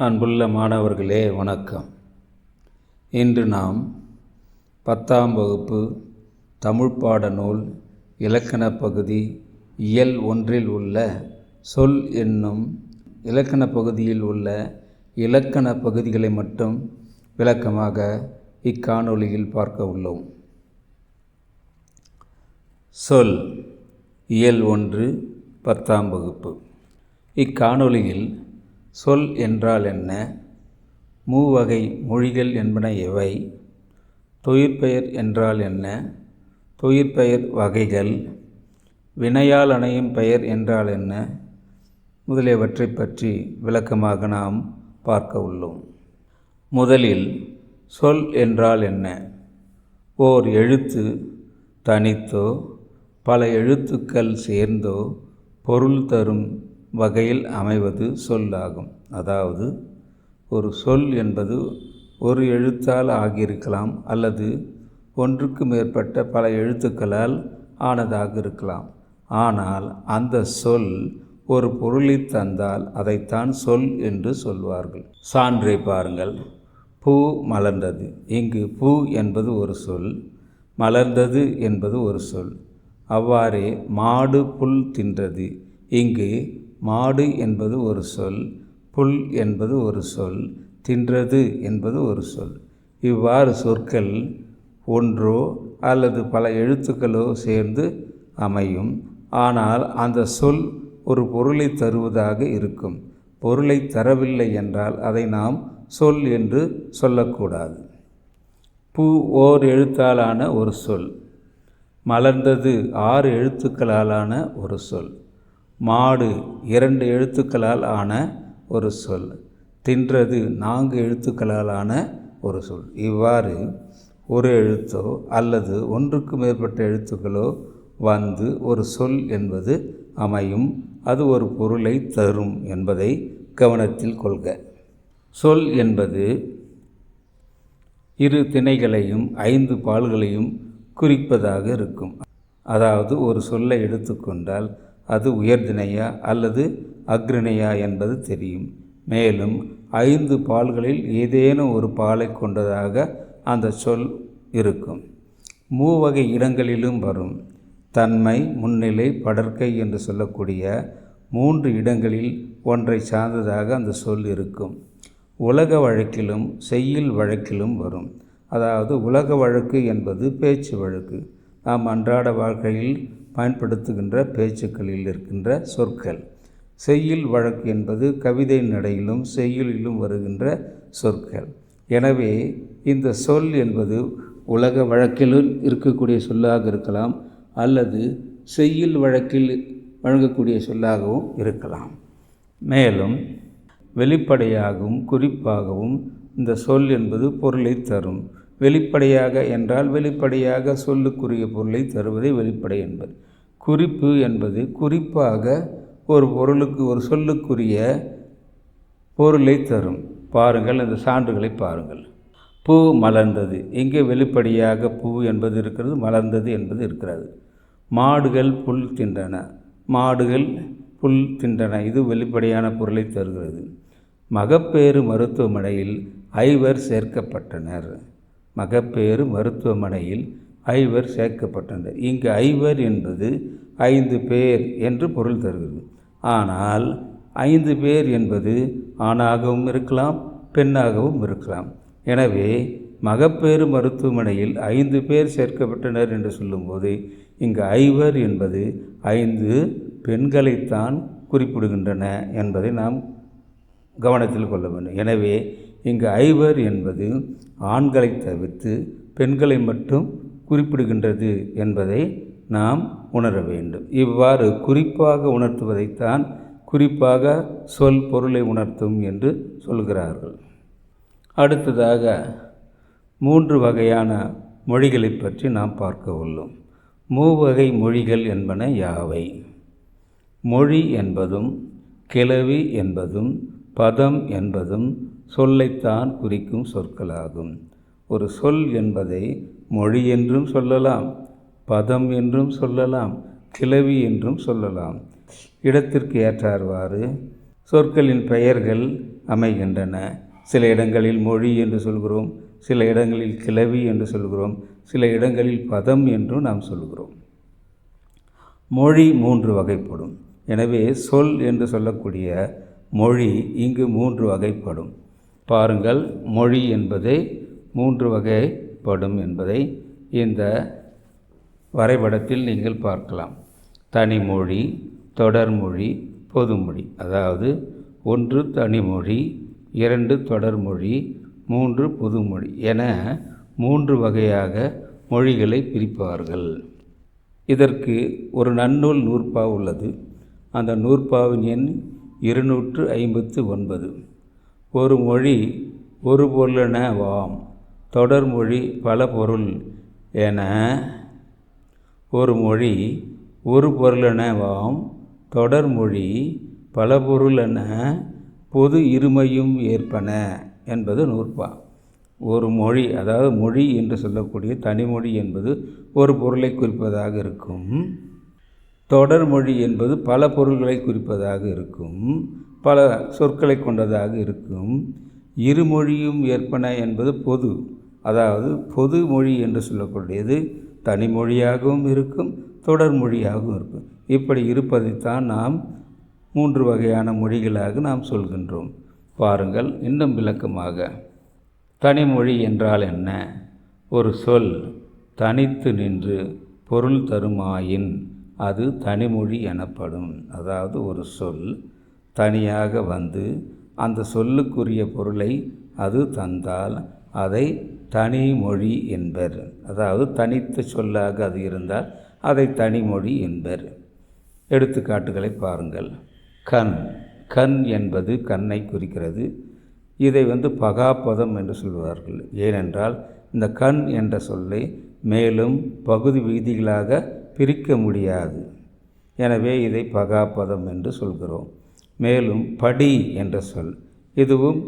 அன்புள்ள மாணவர்களே வணக்கம். இன்று நாம் 10ஆம் வகுப்பு தமிழ் பாட நூல் இலக்கண பகுதி இயல் 1 உள்ள சொல் என்னும் இலக்கண பகுதியில் உள்ள இலக்கண பகுதிகளை மட்டும் விளக்கமாக இக்காணொளியில் பார்க்க உள்ளோம். சொல் இயல் 1 10ஆம் வகுப்பு. இக்காணொளியில் சொல் என்றால் என்ன, மூவகை மொழிகள் என்பன எவை, தொழிற்பெயர் என்றால் என்ன, தொழிற்பெயர் வகைகள், வினையால் அணையும் பெயர் என்றால் என்ன முதலியவற்றை பற்றி விளக்கமாக நாம் பார்க்க உள்ளோம். முதலில் சொல் என்றால் என்ன? ஓர் எழுத்து தனித்தோ பல எழுத்துக்கள் சேர்ந்தோ பொருள் தரும் வகையில் அமைவது சொல்லாகும். அதாவது ஒரு சொல் என்பது ஒரு எழுத்தால் ஆகியிருக்கலாம் அல்லது ஒன்றுக்கு மேற்பட்ட பல எழுத்துக்களால் ஆனதாக இருக்கலாம். ஆனால் அந்த சொல் ஒரு பொருளை தந்தால் அதைத்தான் சொல் என்று சொல்வார்கள். சான்றை பாருங்கள். பூ மலர்ந்தது. இங்கு பூ என்பது ஒரு சொல், மலர்ந்தது என்பது ஒரு சொல். அவ்வாறே மாடு புல் தின்றது. இங்கு மாடு என்பது ஒரு சொல், புல் என்பது ஒரு சொல், தின்றது என்பது ஒரு சொல். இவ்வாறு சொற்கள் ஒன்றோ அல்லது பல எழுத்துக்களோ சேர்ந்து அமையும். ஆனால் அந்த சொல் ஒரு பொருளை தருவதாக இருக்கும். பொருளை தரவில்லை என்றால் அதை நாம் சொல் என்று சொல்லக்கூடாது. பூ ஓர் எழுத்தாலான ஒரு சொல், மலர்ந்தது 6 எழுத்துக்களாலான ஒரு சொல், மாடு 2 எழுத்துக்களால் ஆன ஒரு சொல், தின்றது 4 எழுத்துக்களால் ஆன ஒரு சொல். இவ்வாறு ஒரு எழுத்தோ அல்லது ஒன்றுக்கு மேற்பட்ட எழுத்துக்களோ வந்து ஒரு சொல் என்பது அமையும். அது ஒரு பொருளை தரும் என்பதை கவனத்தில் கொள்க. சொல் என்பது 2 திணைகளையும் 5 பால்களையும் குறிப்பதாக இருக்கும். அதாவது ஒரு சொல்லை எடுத்துக்கொண்டால் அது உயர்திணையா அல்லது அக்ரிணையா என்பது தெரியும். மேலும் 5 பால்களில் ஏதேனும் ஒரு பாலை கொண்டதாக அந்த சொல் இருக்கும். மூவகை இடங்களிலும் வரும். தன்மை, முன்னிலை, படர்க்கை என்று சொல்லக்கூடிய 3 இடங்களில் ஒன்றை சார்ந்ததாக அந்த சொல் இருக்கும். உலக வழக்கிலும் செய்யுள் வழக்கிலும் வரும். அதாவது உலக வழக்கு என்பது பேச்சு வழக்கு, நாம் அன்றாட வாழ்க்கையில் பயன்படுத்துகின்ற பேச்சுக்களில் இருக்கின்ற சொற்கள். செய்யுள் வழக்கு என்பது கவிதை நடையிலும் செய்யுளிலும் வருகின்ற சொற்கள். எனவே இந்த சொல் என்பது உலக வழக்கிலும் இருக்கக்கூடிய சொல்லாக இருக்கலாம் அல்லது செய்யுள் வழக்கில் வழங்கக்கூடிய சொல்லாகவும் இருக்கலாம். மேலும் வெளிப்படையாகவும் குறிப்பாகவும் இந்த சொல் என்பது பொருளை தரும். வெளிப்படையாக என்றால் வெளிப்படையாக சொல்லுக்குரிய பொருளை தருவதை வெளிப்படை என்பது. குறிப்பு என்பது குறிப்பாக ஒரு பொருளுக்கு ஒரு சொல்லுக்குரிய பொருளை தரும். பாருங்கள், இந்த சான்றுகளை பாருங்கள். பூ மலர்ந்தது. இங்கே வெளிப்படையாக பூ என்பது இருக்கிறது, மலர்ந்தது என்பது இருக்கிறது. மாடுகள் புல் தின்றன. மாடுகள் புல் தின்றன, இது வெளிப்படையான பொருளை தருகிறது. மகப்பேறு மருத்துவமனையில் 5 சேர்க்கப்பட்டனர். மகப்பேறு மருத்துவமனையில் 5 சேர்க்கப்பட்டனர். இங்கு 5 என்பது 5 பேர் என்று பொருள் தருகிறது. ஆனால் 5 பேர் என்பது ஆணாகவும் இருக்கலாம், பெண்ணாகவும் இருக்கலாம். எனவே மகப்பேறு மருத்துவமனையில் 5 பேர் சேர்க்கப்பட்டனர் என்று சொல்லும்போது இங்கு 5 என்பது 5 பெண்களைத்தான் குறிப்பிடுகின்றன என்பதை நாம் கவனத்தில் கொள்ள வேண்டும். எனவே இங்கு 5 என்பது ஆண்களை தவிர்த்து பெண்களை மட்டும் குறிப்பிடுகின்றது என்பதை நாம் உணர வேண்டும். இவ்வாறு குறிப்பாக உணர்த்துவதைத்தான் குறிப்பாக சொல் பொருளை உணர்த்தும் என்று சொல்கிறார்கள். அடுத்ததாக 3 வகையான மொழிகளை பற்றி நாம் பார்க்க உள்ளோம். மூவகை மொழிகள் என்பன யாவை? மொழி என்பதும் கிளவி என்பதும் பதம் என்பதும் சொல்லைத்தான் குறிக்கும் சொற்களாகும். ஒரு சொல் என்பதை மொழி என்றும் சொல்லலாம், பதம் என்றும் சொல்லலாம், கிளவி என்றும் சொல்லலாம். இடத்திற்கு ஏற்றார்வாறு சொற்களின் பெயர்கள் அமைகின்றன. சில இடங்களில் மொழி என்று சொல்கிறோம், சில இடங்களில் கிளவி என்று சொல்கிறோம், சில இடங்களில் பதம் என்றும் நாம் சொல்கிறோம். மொழி 3 வகைப்படும். எனவே சொல் என்று சொல்லக்கூடிய மொழி இங்கு 3 வகைப்படும். பாருங்கள், மொழி என்பதை 3 வகைப்படும் என்பதை இந்த வரைபடத்தில் நீங்கள் பார்க்கலாம். தனிமொழி, தொடர்மொழி, பொதுமொழி. அதாவது 1 தனிமொழி, 2 தொடர்மொழி, 3 பொதுமொழி என 3 வகையாக மொழிகளை பிரிப்பார்கள். இதற்கு ஒரு நன்னூல் நூற்பா உள்ளது. அந்த நூற்பாவின் எண் 259. ஒரு மொழி ஒரு பொருளென வாம், தொடர்மொழி பல பொருள் என. ஒரு மொழி ஒரு பொருளென வாம், தொடர்மொழி பல பொருள் என, பொது இருமையும் ஏற்பன என்பது நூற்பா. ஒரு மொழி, அதாவது மொழி என்று சொல்லக்கூடிய தனிமொழி என்பது ஒரு பொருளை குறிப்பதாக இருக்கும். தொடர்மொழி என்பது பல பொருள்களை குறிப்பதாக இருக்கும், பல சொற்களை கொண்டதாக இருக்கும். இருமொழியும் ஏற்பன என்பது பொது, அதாவது பொது மொழி என்று சொல்லக்கூடியது தனிமொழியாகவும் இருக்கும், தொடர்மொழியாகவும் இருக்கும். இப்படி இருப்பதைத்தான் நாம் 3 வகையான மொழிகளாக நாம் சொல்கின்றோம். பாருங்கள் இன்னும் விளக்கமாக. தனிமொழி என்றால் என்ன? ஒரு சொல் தனித்து நின்று பொருள் தருமாயின் அது தனிமொழி எனப்படும். அதாவது ஒரு சொல் தனியாக வந்து அந்த சொல்லுக்குரிய பொருளை அது தந்தால் அதை தனிமொழி என்பர். அதாவது தனித்த சொல்லாக அது இருந்தால் அதை தனிமொழி என்பர். எடுத்துக்காட்டுகளை பாருங்கள். கண். கண் என்பது கண்ணை குறிக்கிறது. இதை பகாப்பதம் என்று சொல்வார்கள். ஏனென்றால் இந்த கண் என்ற சொல்லை மேலும் பகுதி விகுதிகளாக பிரிக்க முடியாது. எனவே இதை பகாப்பதம் என்று சொல்கிறோம். மேலும் படி என்ற சொல், இதுவும்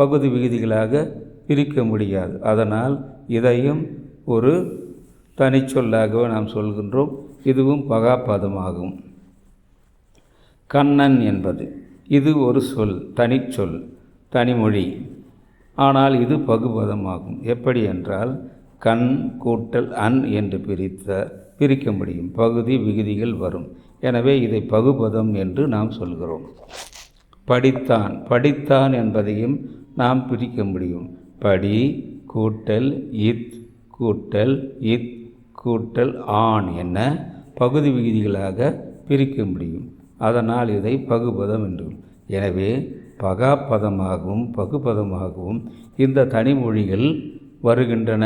பகுதி விகுதிகளாக பிரிக்க முடியாது. அதனால் இதையும் ஒரு தனிச்சொல்லாகவே நாம் சொல்கின்றோம். இதுவும் பகாப்பதமாகும். கண்ணன் என்பது இது ஒரு சொல், தனிச்சொல், தனிமொழி. ஆனால் இது பகுபதமாகும். எப்படி என்றால் கண் கூட்டல் அன் என்று பிரிக்க முடியும், பகுதி விகுதிகள் வரும். எனவே இதை பகுபதம் என்று நாம் சொல்கிறோம். படித்தான். படித்தான் என்பதையும் நாம் பிரிக்க முடியும். படி கூட்டல் இத் கூட்டல் இத் கூட்டல் ஆண் என பகுதி விகுதிகளாக பிரிக்க முடியும். அதனால் இதை பகுபதம் என்று. எனவே பகாப்பதமாகவும் பகுபதமாகவும் இந்த தனிமொழிகள் வருகின்றன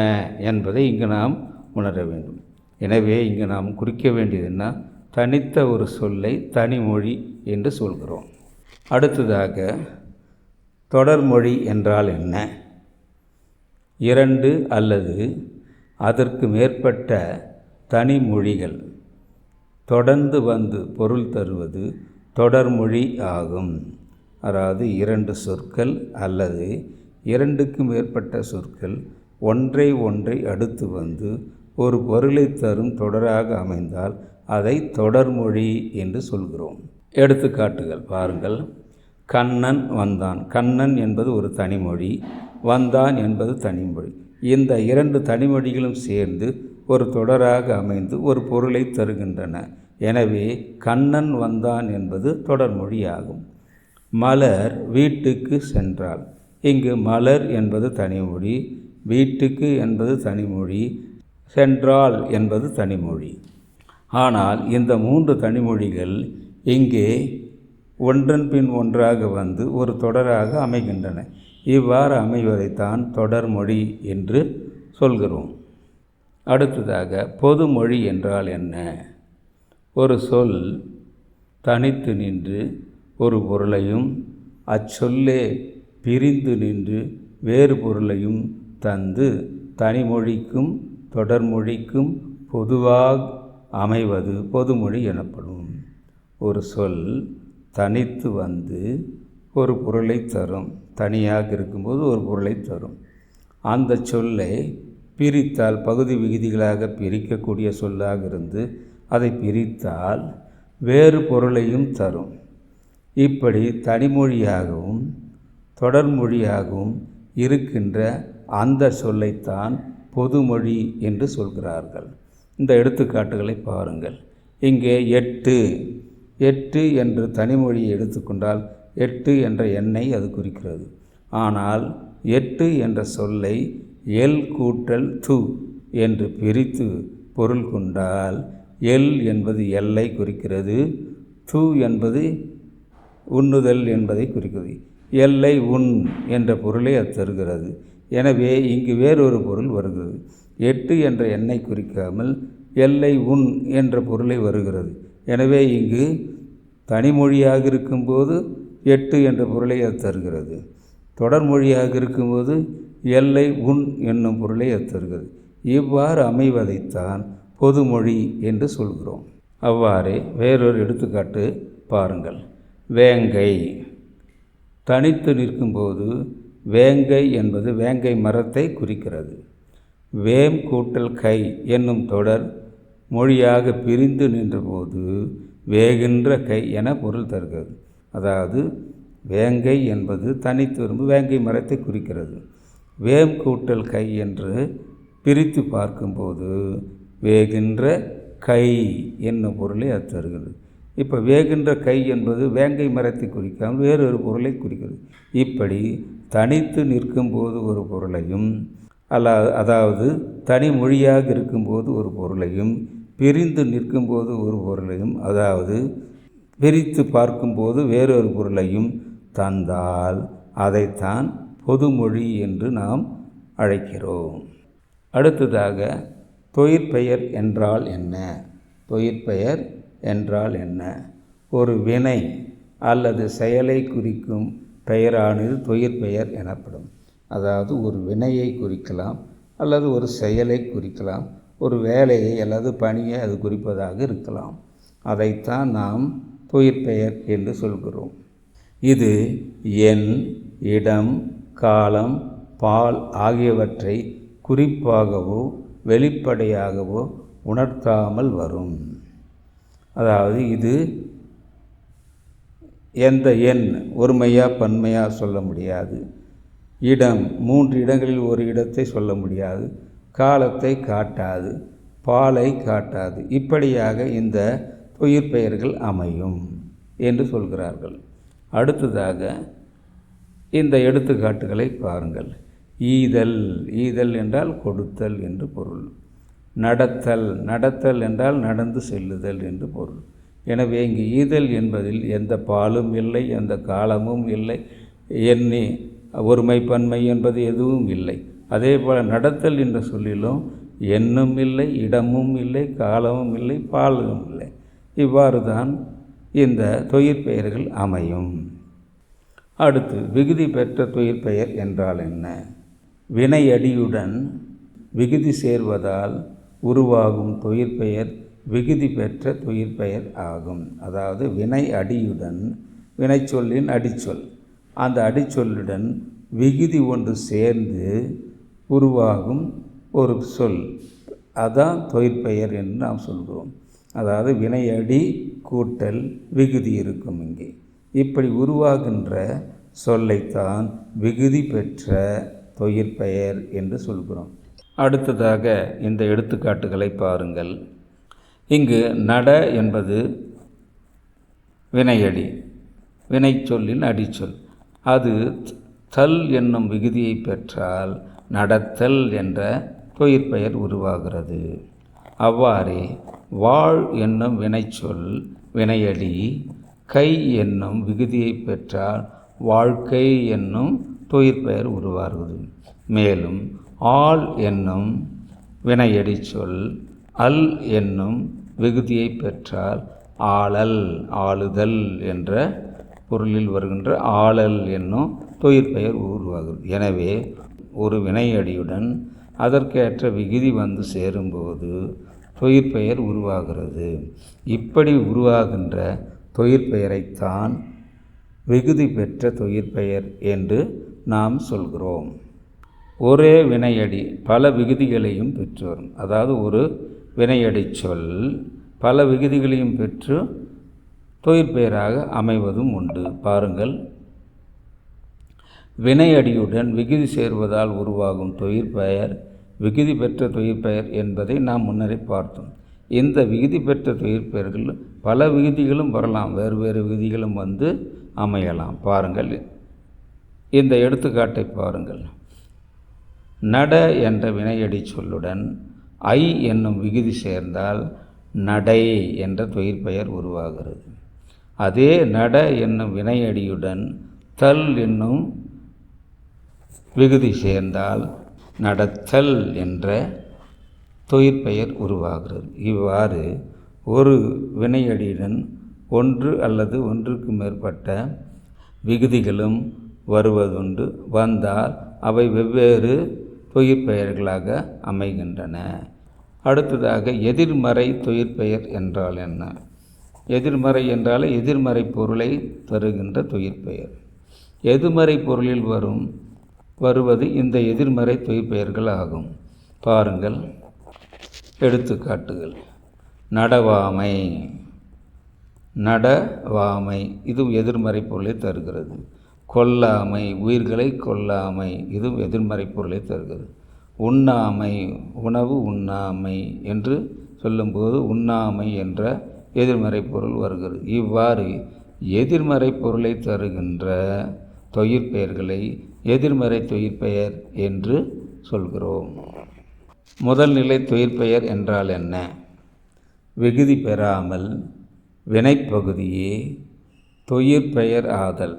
என்பதை இங்கு நாம் உணர வேண்டும். எனவே இங்கு நாம் குறிக்க வேண்டியதுன்னா தனித்த ஒரு சொல்லை தனிமொழி என்று சொல்கிறோம். அடுத்ததாக தொடர்மொழி என்றால் என்ன? 2 அல்லது அதற்கு மேற்பட்ட தனிமொழிகள் தொடர்ந்து வந்து பொருள் தருவது தொடர்மொழி ஆகும். அதாவது 2 சொற்கள் அல்லது 2க்கு மேற்பட்ட சொற்கள் ஒன்றை அடுத்து வந்து ஒரு பொருளை தரும் தொடராக அமைந்தால் அதை தொடர்மொழி என்று சொல்கிறோம். எடுத்துக்காட்டுகள் பாருங்கள். கண்ணன் வந்தான். கண்ணன் என்பது ஒரு தனிமொழி, வந்தான் என்பது தனிமொழி. இந்த 2 தனிமொழிகளும் சேர்ந்து ஒரு தொடராக அமைந்து ஒரு பொருளை தருகின்றன. எனவே கண்ணன் வந்தான் என்பது தொடர்மொழி ஆகும். மலர் வீட்டுக்கு சென்றாள். இங்கு மலர் என்பது தனிமொழி, வீட்டுக்கு என்பது தனிமொழி, சென்றாள் என்பது தனிமொழி. ஆனால் இந்த 3 தனிமொழிகள் இங்கே ஒன்றன் பின் ஒன்றாக வந்து ஒரு தொடராக அமைகின்றன. இவ்வாறு அமைவதைத்தான் தொடர்மொழி என்று சொல்கிறோம். அடுத்ததாக பொதுமொழி என்றால் என்ன? ஒரு சொல் தனித்து நின்று ஒரு பொருளையும் அச்சொல்லே பிரிந்து நின்று வேறு பொருளையும் தந்து தனிமொழிக்கும் தொடர்மொழிக்கும் பொதுவாக அமைவது பொதுமொழி எனப்படும். ஒரு சொல் தனித்து வந்து ஒரு பொருளை தரும், தனியாக இருக்கும்போது ஒரு பொருளை தரும். அந்த சொல்லை பிரித்தால் பகுதி விகுதிகளாக பிரிக்கக்கூடிய சொல்லாக இருந்து அதை பிரித்தால் வேறு பொருளையும் தரும். இப்படி தனிமொழியாகவும் தொடர்மொழியாகவும் இருக்கின்ற அந்த சொல்லைத்தான் பொதுமொழி என்று சொல்கிறார்கள். இந்த எடுத்துக்காட்டுகளை பாருங்கள். இங்கே 8 என்று தனிமொழியை எடுத்துக்கொண்டால் 8 என்ற எண்ணை அது குறிக்கிறது. ஆனால் 8 என்ற சொல்லை எல் கூட்டல் து என்று பிரித்து பொருள் கொண்டால் எல் என்பது எல்லை குறிக்கிறது, து என்பது உண்ணுதல் என்பதை குறிக்கிறது. எல்லை உண் என்ற பொருளை அது தருகிறது. எனவே இங்கு வேறொரு பொருள் வருகிறது. 8 என்ற எண்ணை குறிக்காமல் எல்லை உண் என்ற பொருளை வருகிறது. எனவே இங்கு தனிமொழியாக இருக்கும்போது 8 என்ற பொருளை அது தருகிறது. தொடர்மொழியாக இருக்கும்போது எல்லை உண் என்னும் பொருளை அது தருகிறது. இவ்வாறு அமைவதைத்தான் பொதுமொழி என்று சொல்கிறோம். அவ்வாறே வேறொரு எடுத்துக்காட்டு பாருங்கள். வேங்கை தனித்து நிற்கும்போது வேங்கை என்பது வேங்கை மரத்தை குறிக்கிறது. வேம் கூட்டல் கை என்னும் தொடர் மொழியாக பிரிந்து நின்றபோது வேகின்ற கை என பொருள் தருகிறது. அதாவது வேங்கை என்பது தனித்து வரும்போது வேங்கை மரத்தை குறிக்கிறது. வேம் கூட்டல் கை என்று பிரித்து பார்க்கும்போது வேகின்ற கை என்னும் பொருளை அது தருகிறது. இப்போ வேகின்ற கை என்பது வேங்கை மரத்தை குறிக்காமல் வேறொரு பொருளை குறிக்கிறது. இப்படி தனித்து நிற்கும்போது ஒரு பொருளையும் அதாவது தனி மொழியாக இருக்கும்போது ஒரு பொருளையும் பிரிந்து நிற்கும்போது ஒரு பொருளையும் அதாவது பிரித்து பார்க்கும்போது வேறொரு பொருளையும் தந்தால் அதைத்தான் பொதுமொழி என்று நாம் அழைக்கிறோம். அடுத்ததாக தொழிற்பெயர் என்றால் என்ன? தொழிற்பெயர் என்றால் என்ன? ஒரு வினை அல்லது செயலை குறிக்கும் பெயரானது தொழிற்பெயர் எனப்படும். அதாவது ஒரு வினையை குறிக்கலாம் அல்லது ஒரு செயலை குறிக்கலாம், ஒரு வேலையை அல்லது பணியை அது குறிப்பதாக இருக்கலாம். அதைத்தான் நாம் தொழிற்பெயர் என்று சொல்கிறோம். இது எண், இடம், காலம், பால் ஆகியவற்றை குறிப்பாகவோ வெளிப்படையாகவோ உணர்த்தாமல் வரும். அதாவது இது எந்த எண் ஒருமையா பன்மையா சொல்ல முடியாது. இடம் 3 இடங்களில் ஒரு இடத்தை சொல்ல முடியாது. காலத்தை காட்டாது, பாலை காட்டாது. இப்படியாக இந்த தொழிற்பெயர்கள் அமையும் என்று சொல்கிறார்கள். அடுத்ததாக இந்த எடுத்துக்காட்டுகளை பாருங்கள். ஈதல் என்றால் கொடுத்தல் என்று பொருள். நடத்தல் என்றால் நடந்து செல்லுதல் என்று பொருள். எனவே இங்கு ஈதல் என்பதில் எந்த பாலும் இல்லை, எந்த காலமும் இல்லை, எண்ணி ஒருமை பன்மை என்பது எதுவும் இல்லை. அதே போல் நடத்தல் என்ற சொல்லிலும் எண்ணும் இல்லை, இடமும் இல்லை, காலமும் இல்லை, பாலும் இல்லை. இவ்வாறு தான் இந்த தொழிற்பெயர்கள் அமையும். அடுத்து விகுதி பெற்ற தொழிற்பெயர் என்றால் என்ன? வினையடியுடன் விகுதி சேர்வதால் உருவாகும் தொழிற்பெயர் விகுதி பெற்ற தொழிற்பெயர் ஆகும். அதாவது வினை அடியுடன் வினைச்சொல்லின் அடிச்சொல், அந்த அடிச்சொல்லுடன் விகுதி ஒன்று சேர்ந்து உருவாகும் ஒரு சொல், அதான் தொழிற்பெயர் என்று நாம் சொல்கிறோம். அதாவது வினையடி கூட்டல் விகுதி இருக்கும் இங்கே. இப்படி உருவாகின்ற சொல்லைத்தான் விகுதி பெற்ற தொழிற்பெயர் என்று சொல்கிறோம். அடுத்ததாக இந்த எடுத்துக்காட்டுகளை பாருங்கள். இங்கு நட என்பது வினையடி, வினைச்சொல்லின் அடிச்சொல். அது தல் என்னும் விகுதியை பெற்றால் நடத்தல் என்ற தொழிற்பெயர் உருவாகிறது. அவ்வாறே வாழ் என்னும் வினைச்சொல் வினையடி கை என்னும் விகுதியை பெற்றால் வாழ்க்கை என்னும் தொழிற்பெயர் உருவாகிறது. மேலும் ஆள் என்னும் வினையடி சொல் அல் என்னும் விகுதியை பெற்றால் ஆளல் ஆளுதல் என்ற பொருளில் வருகின்ற ஆளல் என்னும் தொழிற்பெயர் உருவாகிறது. எனவே ஒரு வினையடியுடன் அதற்கேற்ற விகுதி வந்து சேரும்போது தொழிற்பெயர் உருவாகிறது. இப்படி உருவாகின்ற தொழிற்பெயரைத்தான் விகுதி பெற்ற தொழிற்பெயர் என்று நாம் சொல்கிறோம். ஒரே வினையடி பல விகுதிகளையும் பெற்று வரும். அதாவது ஒரு வினையடி சொல் பல விகுதிகளையும் பெற்று தொழிற்பெயராக அமைவதும் உண்டு. பாருங்கள். வினையடியுடன் விகுதி சேர்வதால் உருவாகும் தொழிற்பெயர் விகுதி பெற்ற தொழிற்பெயர் என்பதை நாம் முன்னரே பார்த்தோம். இந்த விகுதி பெற்ற தொழிற்பெயர்கள் பல விகுதிகளும் வரலாம், வேறு வேறு விகுதிகளும் வந்து அமையலாம். பாருங்கள், இந்த எடுத்துக்காட்டை பாருங்கள். நட என்ற வினையடி சொல்லுடன் ஐ என்னும் விகுதி சேர்ந்தால் நடை என்ற தொழிற்பெயர் உருவாகிறது. அதே நட என்னும் வினையடியுடன் தல் என்னும் விகுதி சேர்ந்தால் நடத்தல் என்ற தொழிற்பெயர் உருவாகிறது. இவ்வாறு ஒரு வினையடியுடன் ஒன்று அல்லது ஒன்றுக்கு மேற்பட்ட விகுதிகளும் வருவதுண்டு. வந்தால் அவை வெவ்வேறு தொழிற்பெயர்களாக அமைகின்றன. அடுத்ததாக எதிர்மறை தொழிற்பெயர் என்றால் என்ன? எதிர்மறை என்றால் எதிர்மறை பொருளை தருகின்ற தொழிற்பெயர். எதிர்மறை பொருளில் வருவது இந்த எதிர்மறை தொழிற்பெயர்கள் ஆகும். பாருங்கள், எடுத்துக்காட்டுகள். நடவாமை, நடவாமை இதுவும் எதிர்மறை பொருளை தருகிறது. கொல்லாமை, உயிர்களை கொல்லாமை, இதுவும் எதிர்மறை பொருளை தருகிறது. உண்ணாமை, உணவு உண்ணாமை என்று சொல்லும்போது உண்ணாமை என்ற எதிர்மறை பொருள் வருகிறது. இவ்வாறு எதிர்மறை பொருளை தருகின்ற தொழிற்பெயர்களை எதிர்மறை தொழிற்பெயர் என்று சொல்கிறோம். முதல் நிலை தொழிற்பெயர் என்றால் என்ன? விகுதி பெறாமல் வினைப்பகுதியே தொழிற்பெயர் ஆதல்.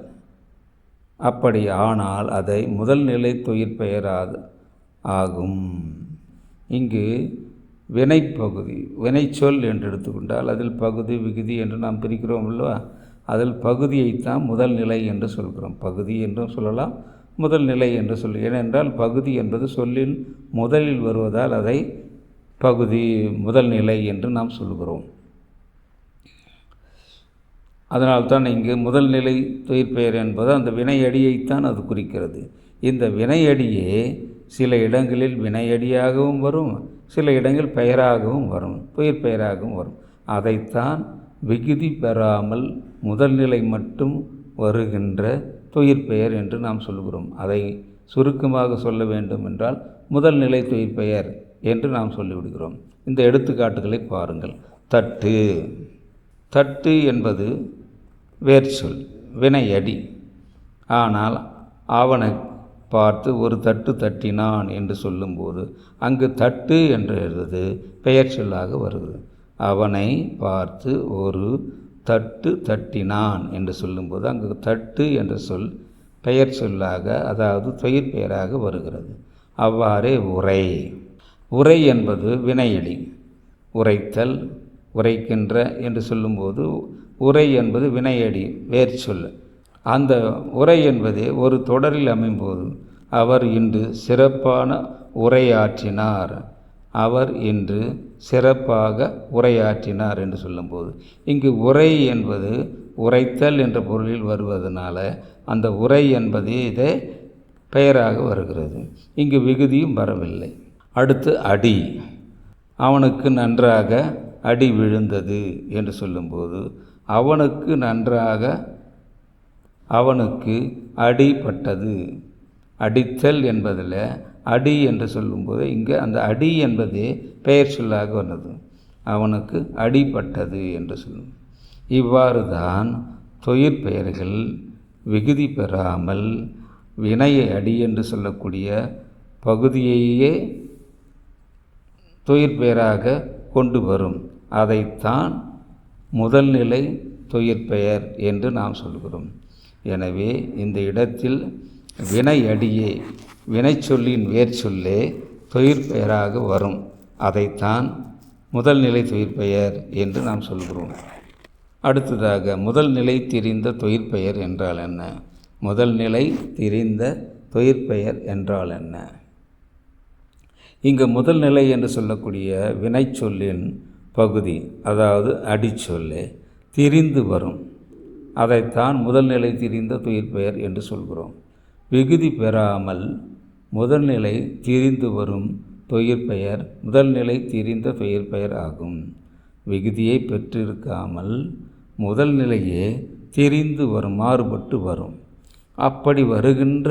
அப்படி ஆனால் அதை முதல் நிலை தொழிற்பெயர் ஆகும். இங்கு வினைப்பகுதி, வினைச்சொல் என்று எடுத்துக்கொண்டால் அதில் பகுதி விகுதி என்று நாம் பிரிக்கிறோம் அல்லவா? அதில் பகுதியைத்தான் முதல் நிலை என்று சொல்கிறோம். பகுதி என்றும் சொல்லலாம், முதல் நிலை என்று ஏனென்றால் பகுதி என்பது சொல்லின் முதலில் வருவதால் அதை பகுதி முதல் நிலை என்று நாம் சொல்கிறோம். அதனால்தான் இங்கு முதல் நிலை தொழிற்பெயர் என்பது அந்த வினையடியைத்தான் அது குறிக்கிறது. இந்த வினையடியே சில இடங்களில் வினையடியாகவும் வரும், சில இடங்கள் பெயராகவும் வரும், தொழிற்பெயராகவும் வரும். அதைத்தான் விகுதி பெறாமல் முதல் நிலை மட்டும் வருகின்ற தொழிற்பெயர் என்று நாம் சொல்கிறோம். அதை சுருக்கமாக சொல்ல வேண்டும் என்றால் முதல் நிலை தொழிற்பெயர் என்று நாம் சொல்லிவிடுகிறோம். இந்த எடுத்துக்காட்டுகளை பாருங்கள். தட்டு, தட்டு என்பது வேர்ச்சொல், வினையடி. ஆனால் அவனை பார்த்து ஒரு தட்டு தட்டினான் என்று சொல்லும்போது அங்கு தட்டு என்றது பெயர் சொல்லாக வருகிறது. அவனை பார்த்து ஒரு தட்டு தட்டினான் என்று சொல்லும்போது அங்கு தட்டு என்ற சொல் பெயர் சொல்லாக, அதாவது தொழிற்பெயராக வருகிறது. அவ்வாறே உரை, உரை என்பது வினையடி. உரைத்தல், உரைக்கின்ற என்று சொல்லும்போது உரை என்பது வினையடி, வேர்ச்சொல். அந்த உரை என்பதே ஒரு தொடரில் அமையும்போது அவர் இன்று சிறப்பான உரையாற்றினார், அவர் இன்று சிறப்பாக உரையாற்றினார் என்று சொல்லும்போது இங்கு உரை என்பது உரைத்தல் என்ற பொருளில் வருவதனால அந்த உரை என்பது இதே பெயராக வருகிறது. இங்கு விகுதியும் வரவில்லை. அடுத்து அடி. அவனுக்கு நன்றாக அடி விழுந்தது என்று சொல்லும்போது அவனுக்கு நன்றாக, அவனுக்கு அடிபட்டது. அடித்தல் என்பதில் அடி என்று சொல்லும்போது இங்கு அந்த அடி என்பது பெயர் சொல்லாக வந்தது. அவனுக்கு அடிபட்டது என்று சொல்லும். இவ்வாறு தான் தொழிற்பெயர்கள் விகுதி பெறாமல் வினையை அடி என்று சொல்லக்கூடிய பகுதியையே தொழிற்பெயராக கொண்டு வரும். அதைத்தான் முதல் நிலை தொழிற்பெயர் என்று நாம் சொல்கிறோம். எனவே இந்த இடத்தில் வினையடியே, வினைச்சொல்லின் வேர்ச்சொல்லே தொழிற்பெயராக வரும். அதைத்தான் முதல் நிலை தொழிற்பெயர் என்று நாம் சொல்கிறோம். அடுத்ததாக முதல் நிலை திரிந்த தொழிற்பெயர் என்றால் என்ன? முதல் நிலை திரிந்த தொழிற்பெயர் என்றால் என்ன? இங்கு முதல் நிலை என்று சொல்லக்கூடிய வினைச்சொல்லின் பகுதி, அதாவது அடிச்சொல்லே திரிந்து வரும். அதைத்தான் முதல் நிலை திரிந்த தொழிற்பெயர் என்று சொல்கிறோம். விகுதி பெறாமல் முதல் நிலை திரிந்து வரும் தொழிற்பெயர் முதல் நிலை திரிந்த தொழிற்பெயர் ஆகும். விகுதியை பெற்றிருக்காமல் முதல் நிலையே திரிந்து வரும், மாறுபட்டு வரும். அப்படி வருகின்ற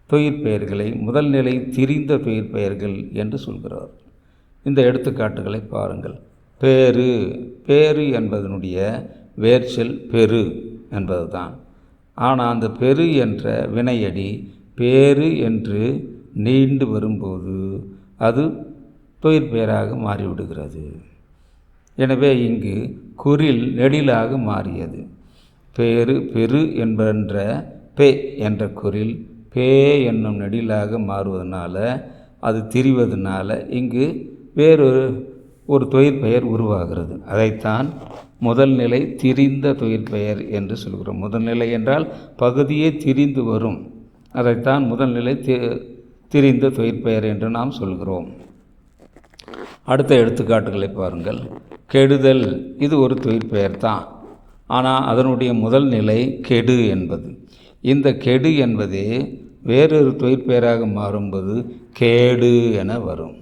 தொழிற்பெயர்களை முதல் நிலை திரிந்த தொழிற்பெயர்கள் என்று சொல்கிறார். இந்த எடுத்துக்காட்டுகளை பாருங்கள். பேரு, பேரு என்பதனுடைய வேர்ச்சொல் பெரு என்பது தான். ஆனால் அந்த பெரு என்ற வினையடி பேரு என்று நீண்டு வரும்போது அது தொழிற்பெயராக மாறிவிடுகிறது. எனவே இங்கு குறில் நெடிலாக மாறியது. பேரு பெரு என்ற பே என்ற குறில் பே என்னும் நெடிலாக மாறுவதனால, அது திரிவதனால இங்கு ஒரு தொழிற்பெயர் உருவாகிறது. அதைத்தான் முதல் நிலை திரிந்த தொழிற்பெயர் என்று சொல்கிறோம். முதல் நிலை என்றால் பகுதியே திரிந்து வரும். அதைத்தான் முதல் நிலை திரிந்த தொழிற்பெயர் என்று நாம் சொல்கிறோம். அடுத்த எடுத்துக்காட்டுகளை பாருங்கள். கெடுதல், இது ஒரு தொழிற்பெயர் தான். ஆனால் அதனுடைய முதல் நிலை கெடு என்பது. இந்த கெடு என்பதே வேறொரு தொழிற்பெயராக மாறும்போது கேடு என வரும்.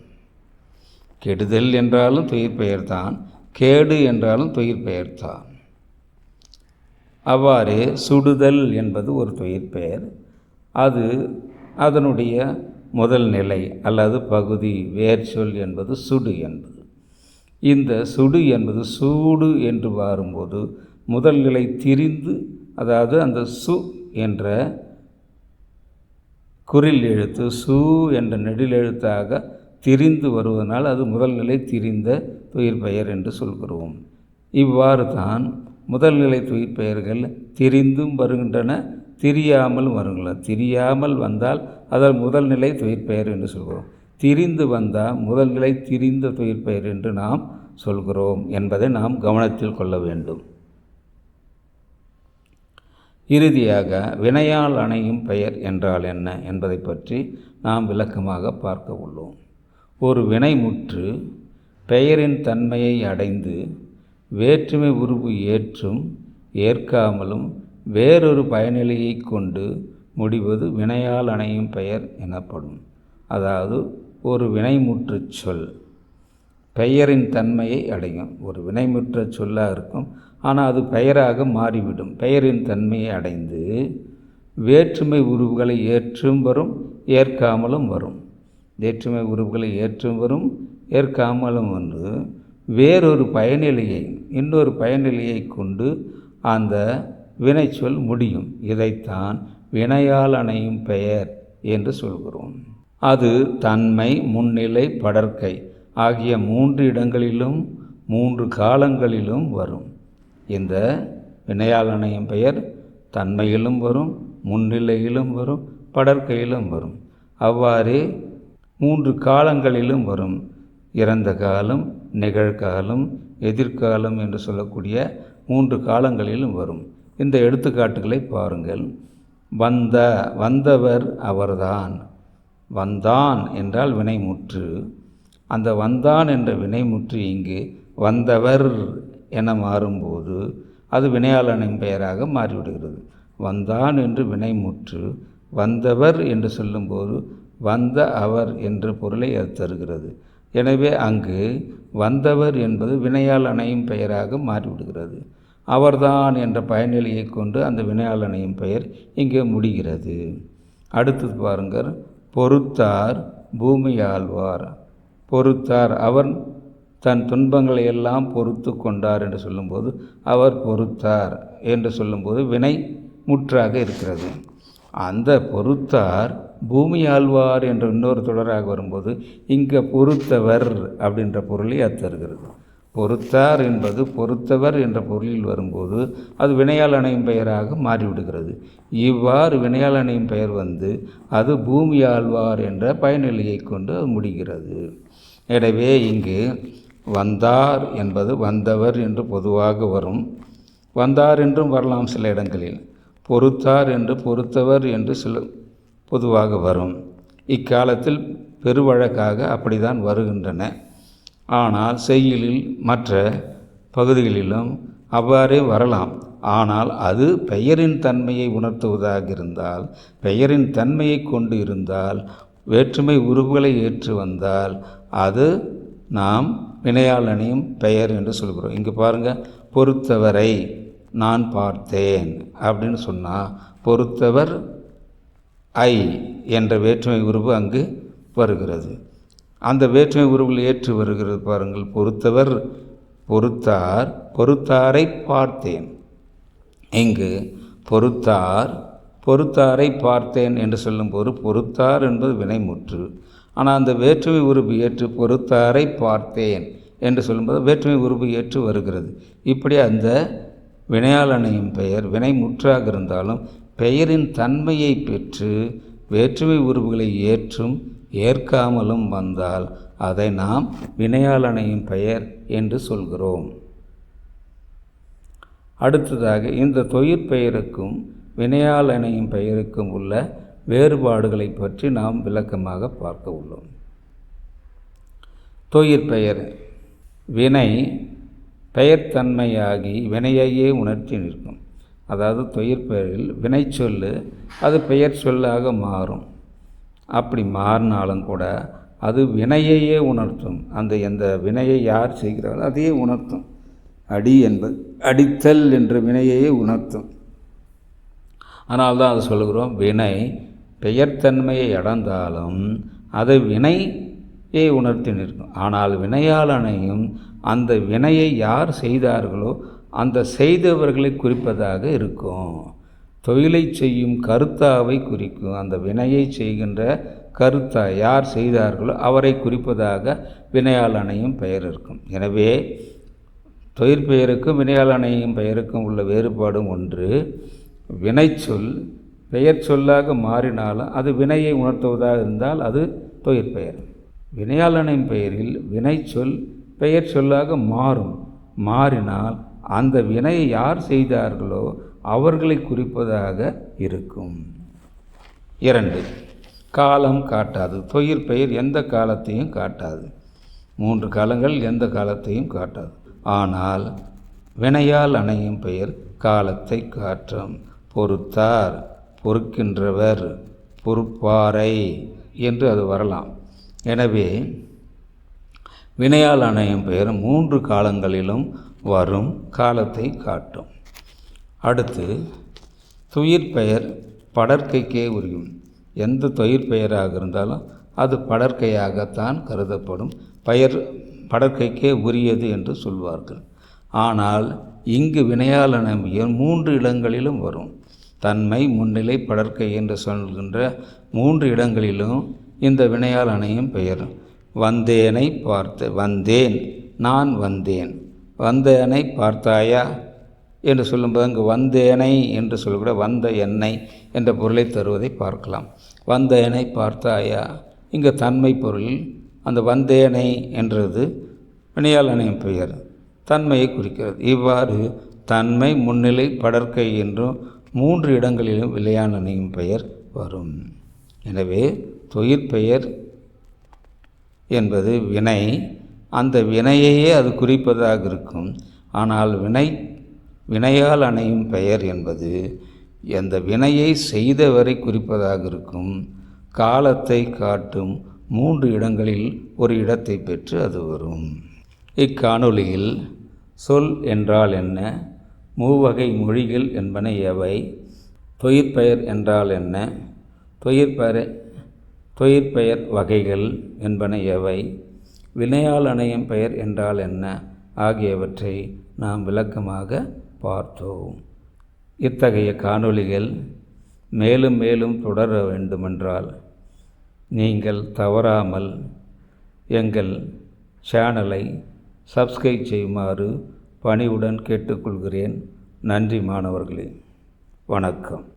கெடுதல் என்றாலும் தொழிற்பெயர் தான், கேடு என்றாலும் தொழிற்பெயர் தான். அவ்வாறே சுடுதல் என்பது ஒரு தொழிற்பெயர். அது அதனுடைய முதல் நிலை அல்லது பகுதி வேர்ச்சொல் என்பது சுடு என்பது. இந்த சுடு என்பது சூடு என்று வரும்போது முதல் நிலை திரிந்து, அதாவது அந்த சு என்ற குறில் எழுத்து சு என்ற நெடில் எழுத்தாக திரிந்து வருவதனால் அது முதல் நிலை திரிந்த தொழிற்பெயர் என்று சொல்கிறோம். இவ்வாறு தான் முதல் நிலை தொழிற்பெயர்கள் திரிந்தும் வருகின்றன, திரியாமலும் வருகின்றன. திரியாமல் வந்தால் அதன் முதல் நிலை தொழிற்பெயர் என்று சொல்கிறோம். திரிந்து வந்தால் முதல் நிலை திரிந்த தொழிற்பெயர் என்று நாம் சொல்கிறோம் என்பதை நாம் கவனத்தில் கொள்ள வேண்டும். இறுதியாக வினையால் அணையும் பெயர் என்றால் என்ன என்பதை பற்றி நாம் விளக்கமாக பார்க்க உள்ளோம். ஒரு வினைமுற்று பெயரின் தன்மையை அடைந்து வேற்றுமை உருவு ஏற்றும் ஏற்காமலும் வேறொரு பயனிலையை கொண்டு முடிவது வினையால் அணையும் பெயர் எனப்படும். அதாவது ஒரு வினைமுற்று சொல் பெயரின் தன்மையை அடையும். ஒரு வினைமுற்ற சொல்லாக இருக்கும், ஆனால் அது பெயராக மாறிவிடும். பெயரின் தன்மையை அடைந்து வேற்றுமை உருவுகளை ஏற்றும் வரும், ஏற்காமலும் வரும். வேற்றுமை உருவுகளை ஏற்றும் வரும், ஏற்காமலும் வந்து வேறொரு பயனிலையை இன்னொரு பயனிலையை கொண்டு அந்த வினைச்சொல் முடியும். இதைத்தான் வினையால் அணையும் பெயர் என்று சொல்கிறோம். அது தன்மை, முன்னிலை, படர்க்கை ஆகிய 3 இடங்களிலும் 3 காலங்களிலும் வரும். இந்த வினையால் அணையும் பெயர் தன்மையிலும் வரும், முன்னிலையிலும் வரும், படர்க்கையிலும் வரும். அவ்வாறே 3 காலங்களிலும் வரும். இறந்த காலம், நிகழ்காலம், எதிர்காலம் என்று சொல்லக்கூடிய 3 காலங்களிலும் வரும். இந்த எடுத்துக்காட்டுகளை பாருங்கள். வந்தவர் அவர்தான். வந்தான் என்றால் வினைமுற்று. அந்த வந்தான் என்ற வினைமுற்று இங்கு வந்தவர் என மாறும்போது அது வினையால் அணையும் பெயராக மாறிவிடுகிறது. வந்தான் என்று வினைமுற்று வந்தவர் என்று சொல்லும்போது வந்த அவர் என்ற பொருளை அது தருகிறது. எனவே அங்கு வந்தவர் என்பது வினையால் அணையும் பெயராக மாறிவிடுகிறது. அவர்தான் என்ற பயனிலையை கொண்டு அந்த வினையால் அணையும் பெயர் இங்கே முடிகிறது. அடுத்தது பாருங்கள். பொறுத்தார் பூமி ஆழ்வார். பொறுத்தார், அவர் தன் துன்பங்களை எல்லாம் பொறுத்து கொண்டார் என்று சொல்லும்போது அவர் பொறுத்தார் என்று சொல்லும்போது வினை முற்றாக இருக்கிறது. அந்த பொறுத்தார் பூமி ஆழ்வார் என்ற இன்னொரு தொடராக வரும்போது இங்கே பொறுத்தவர் அப்படின்ற பொருளை அது தருகிறது. பொறுத்தார் என்பது பொறுத்தவர் என்ற பொருளில் வரும்போது அது வினையால் அணையும் பெயராக மாறிவிடுகிறது. இவ்வாறு வினையால் அணையும் பெயர் வந்து அது பூமி ஆழ்வார் என்ற பயனிலையை கொண்டு அது முடிகிறது. எனவே இங்கு வந்தார் என்பது வந்தவர் என்று பொதுவாக வரும். வந்தார் என்றும் வரலாம் சில இடங்களில். பொறுத்தார் என்று பொறுத்தவர் என்று சில பொதுவாக வரும். இக்காலத்தில் பெருவழக்காக அப்படிதான் வருகின்றன. ஆனால் செய்யுளில் மற்ற பகுதிகளிலும் அவ்வாறே வரலாம். ஆனால் அது பெயரின் தன்மையை உணர்த்துவதாக இருந்தால், பெயரின் தன்மையை கொண்டு இருந்தால், வேற்றுமை உருவுகளை ஏற்று வந்தால் அது நாம் வினையால் அணையும் பெயர் என்று சொல்கிறோம். இங்கே பாருங்கள், பொறுத்தவரை நான் பார்த்தேன் அப்படின்னு சொன்னால் பொறுத்தவர் ஐ என்ற வேற்றுமை உருவு அங்கு வருகிறது. அந்த வேற்றுமை உருவில் ஏற்று வருகிறது பாருங்கள். பொறுத்தவர், பொறுத்தார், பொறுத்தாரை பார்த்தேன். இங்கு பொறுத்தார், பொறுத்தாரை பார்த்தேன் என்று சொல்லும்போது பொறுத்தார் என்பது வினைமுற்று. ஆனால் அந்த வேற்றுமை உருவு ஏற்று பொறுத்தாரை பார்த்தேன் என்று சொல்லும்போது வேற்றுமை உருவு ஏற்று வருகிறது. இப்படி அந்த வினையால் அணையும் பெயர் வினைமுற்றாக இருந்தாலும் பெயரின் தன்மையை பெற்று வேற்றுமை உருவுகளை ஏற்றும் ஏற்காமலும் வந்தால் அதை நாம் வினையால் அணையும் பெயர் என்று சொல்கிறோம். அடுத்ததாக இந்த தொழிற்பெயருக்கும் வினையால் அணையும் பெயருக்கும் உள்ள வேறுபாடுகளை பற்றி நாம் விளக்கமாக பார்க்க உள்ளோம். தொழிற்பெயர் வினை பெயர்த்தன்மையாகி வினையையே உணர்த்தி நிற்கும். அதாவது தொழிற்பெயரில் வினை சொல்லு அது பெயர் சொல்லாக மாறும். அப்படி மாறினாலும் கூட அது வினையையே உணர்த்தும். எந்த வினையை யார் செய்கிறாரோ அதையே உணர்த்தும். அடி என்பது அடித்தல் என்ற வினையையே உணர்த்தும். ஆனால் தான் அது சொல்கிறோம், வினை பெயர்த்தன்மையை அடைந்தாலும் அது வினையை உணர்த்தி நிற்கும். ஆனால் வினையால் அணையும் அந்த வினையை யார் செய்தார்களோ அந்த செய்தவர்களை குறிப்பதாக இருக்கும். தொழிலை செய்யும் கருத்தாவை குறிக்கும். அந்த வினையை செய்கின்ற கருத்தா யார் செய்தார்களோ அவரை குறிப்பதாக வினையால் அணையும் பெயர் இருக்கும். எனவே தொழிற்பெயருக்கும் வினையால் அணையும் பெயருக்கும் உள்ள வேறுபாடும் ஒன்று. வினைச்சொல் பெயர் சொல்லாக மாறினாலும் அது வினையை உணர்த்துவதாக இருந்தால் அது தொழிற்பெயர். வினையால் அணையும் பெயரில் வினைச்சொல் பெயர் சொல்லாக மாறினால் அந்த வினையை யார் செய்தார்களோ அவர்களை குறிப்பதாக இருக்கும். 2. காலம் காட்டாது. தொழிற்பெயர் எந்த காலத்தையும் காட்டாது. 3 காலங்கள் எந்த காலத்தையும் காட்டாது. ஆனால் வினையால் அணையும் பெயர் காலத்தை காட்டும். பொறுத்தார், பொறுக்கின்றவர், பொறுப்பாரை என்று அது வரலாம். எனவே வினையால் அணையும் பெயர் 3 காலங்களிலும் வரும் காலத்தை காட்டும். அடுத்து தொழிற்பெயர் படர்க்கைக்கே உரியும். எந்த தொழிற்பெயராக இருந்தாலும் அது படர்க்கையாகத்தான் கருதப்படும். பெயர் படர்க்கைக்கே உரியது என்று சொல்வார்கள். ஆனால் இங்கு வினையால் அணையும் 3 இடங்களிலும் வரும். தன்மை, முன்னிலை, படர்க்கை என்று சொல்கின்ற 3 இடங்களிலும் இந்த வினையால் அணையும் பெயர். வந்தேனை பார்த்து, வந்தேன், நான் வந்தேன். வந்தேனை பார்த்தாயா என்று சொல்லும்போது அங்கு வந்தேனை என்று சொல்லக்கூட வந்த என்னை என்ற பொருளை தருவதை பார்க்கலாம். வந்தேனை பார்த்தாயா இங்கு தன்மை பொருள். அந்த வந்தேனை என்றது வினையால் அணையும் பெயர் தன்மையை குறிக்கிறது. இவ்வாறு தன்மை, முன்னிலை, படர்க்கை என்றும் 3 இடங்களிலும் வினையால் அணையும் பெயர் வரும். எனவே தொழிற்பெயர் என்பது வினை, அந்த வினையையே அது குறிப்பதாக இருக்கும். ஆனால் வினையால் அணையும் பெயர் என்பது அந்த வினையை செய்தவரை குறிப்பதாக இருக்கும். காலத்தை காட்டும் 3 இடங்களில் ஒரு இடத்தை பெற்று அது வரும். இக்காணொளியில் சொல் என்றால் என்ன, மூவகை மொழிகள் என்பன எவை, தொழிற்பெயர் என்றால் என்ன, தொழிற்பெயர் வகைகள் என்பன எவை, வினையால் அணையும் பெயர் என்றால் என்ன ஆகியவற்றை நாம் விளக்கமாக பார்த்தோம். இத்தகைய காணொளிகள் மேலும் மேலும் தொடர வேண்டுமென்றால் நீங்கள் தவறாமல் எங்கள் சேனலை சப்ஸ்கிரைப் செய்யுமாறு பணிவுடன் கேட்டுக்கொள்கிறேன். நன்றி மாணவர்களே. வணக்கம்.